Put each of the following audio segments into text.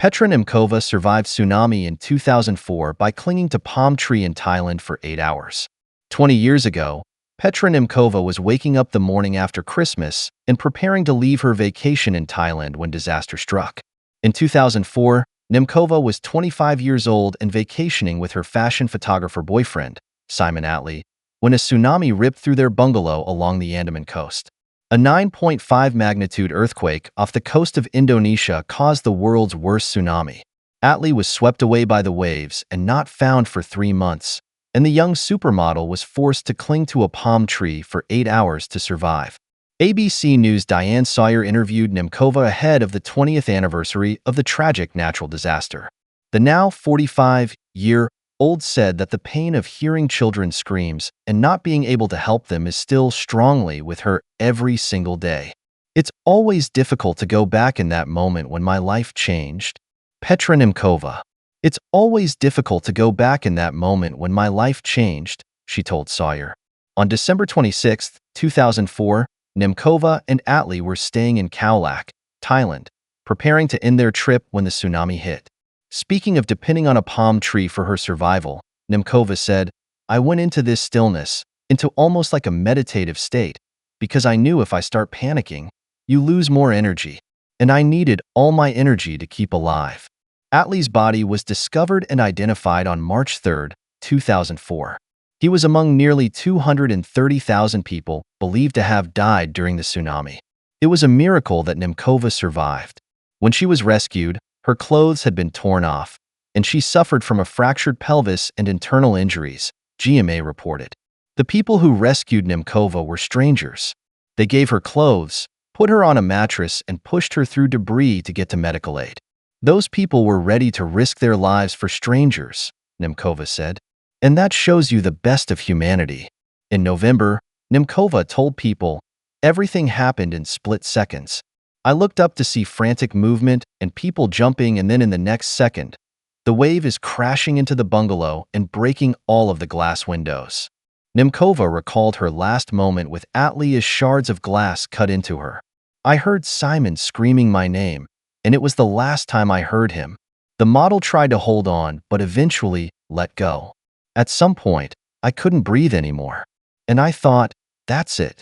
Petra Nemcova survived tsunami in 2004 by clinging to palm tree in Thailand for 8 hours. 20 years ago, Petra Nemcova was waking up the morning after Christmas and preparing to leave her vacation in Thailand when disaster struck. In 2004, Nemcova was 25 years old and vacationing with her fashion photographer boyfriend, Simon Attlee, when a tsunami ripped through their bungalow along the Andaman coast. A 9.5 magnitude earthquake off the coast of Indonesia caused the world's worst tsunami. Attlee was swept away by the waves and not found for 3 months, and the young supermodel was forced to cling to a palm tree for 8 hours to survive. ABC News' Diane Sawyer interviewed Nemcova ahead of the 20th anniversary of the tragic natural disaster. The now 45-year-old said that the pain of hearing children's screams and not being able to help them is still strongly with her every single day. "It's always difficult to go back in that moment when my life changed." Petra Nemcova. "It's always difficult to go back in that moment when my life changed," she told Sawyer. On December 26, 2004, Nemcova and Attlee were staying in Khao Lak, Thailand, preparing to end their trip when the tsunami hit. Speaking of depending on a palm tree for her survival, Nemcova said, "I went into this stillness, into almost like a meditative state, because I knew if I start panicking, you lose more energy, and I needed all my energy to keep alive." Attlee's body was discovered and identified on March 3, 2004. He was among nearly 230,000 people believed to have died during the tsunami. It was a miracle that Nemcova survived. When she was rescued, her clothes had been torn off, and she suffered from a fractured pelvis and internal injuries, GMA reported. The people who rescued Nemcova were strangers. They gave her clothes, put her on a mattress, and pushed her through debris to get to medical aid. "Those people were ready to risk their lives for strangers," Nemcova said. "And that shows you the best of humanity." In November, Nemcova told People, "Everything happened in split seconds. I looked up to see frantic movement and people jumping, and then in the next second, the wave is crashing into the bungalow and breaking all of the glass windows." Nemcova recalled her last moment with Attlee as shards of glass cut into her. "I heard Simon screaming my name, and it was the last time I heard him. The model tried to hold on, but eventually let go. At some point, I couldn't breathe anymore. And I thought, that's it.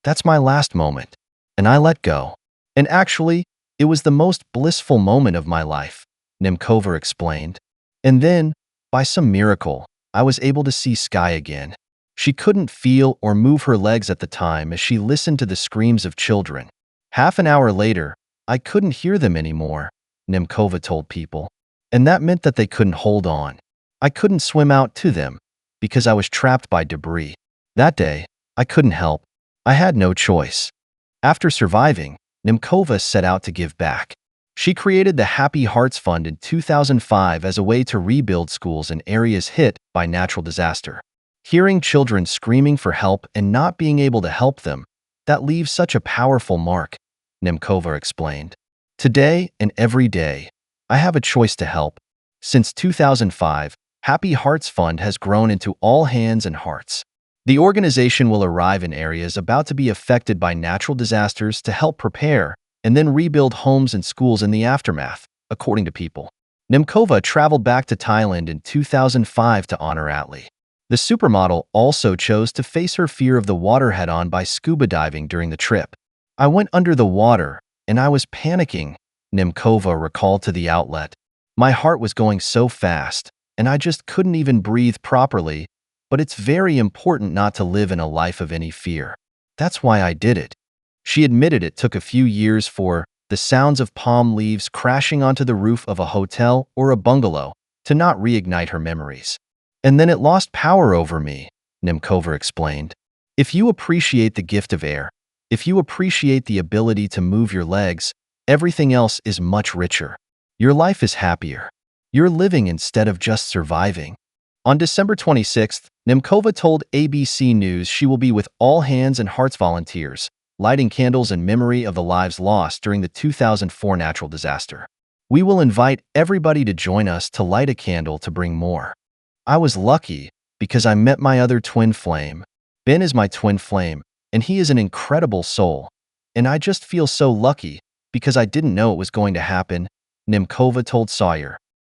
That's my last moment. And I let go. And actually, it was the most blissful moment of my life," Nemcova explained. "And then, by some miracle, I was able to see sky again." She couldn't feel or move her legs at the time as she listened to the screams of children. "Half an hour later, I couldn't hear them anymore," Nemcova told People. "And that meant that they couldn't hold on. I couldn't swim out to them because I was trapped by debris. That day, I couldn't help. I had no choice." After surviving, Nemcova set out to give back. She created the Happy Hearts Fund in 2005 as a way to rebuild schools in areas hit by natural disaster. "Hearing children screaming for help and not being able to help them, that leaves such a powerful mark," Nemcova explained. "Today and every day, I have a choice to help." Since 2005, Happy Hearts Fund has grown into All Hands and Hearts. The organization will arrive in areas about to be affected by natural disasters to help prepare and then rebuild homes and schools in the aftermath, according to People. Nemcova traveled back to Thailand in 2005 to honor Attlee. The supermodel also chose to face her fear of the water head-on by scuba diving during the trip. "I went under the water, and I was panicking," Nemcova recalled to the outlet. "My heart was going so fast, and I just couldn't even breathe properly, but it's very important not to live in a life of any fear. That's why I did it." She admitted it took a few years for the sounds of palm leaves crashing onto the roof of a hotel or a bungalow to not reignite her memories. "And then it lost power over me," Nemcova explained. "If you appreciate the gift of air, if you appreciate the ability to move your legs, everything else is much richer. Your life is happier. You're living instead of just surviving." On December 26th, Nemcova told ABC News she will be with All Hands and Hearts volunteers, lighting candles in memory of the lives lost during the 2004 natural disaster. "We will invite everybody to join us to light a candle to bring more. I was lucky because I met my other twin flame. Ben is my twin flame, and he is an incredible soul. And I just feel so lucky because I didn't know it was going to happen," Nemcova told Sawyer.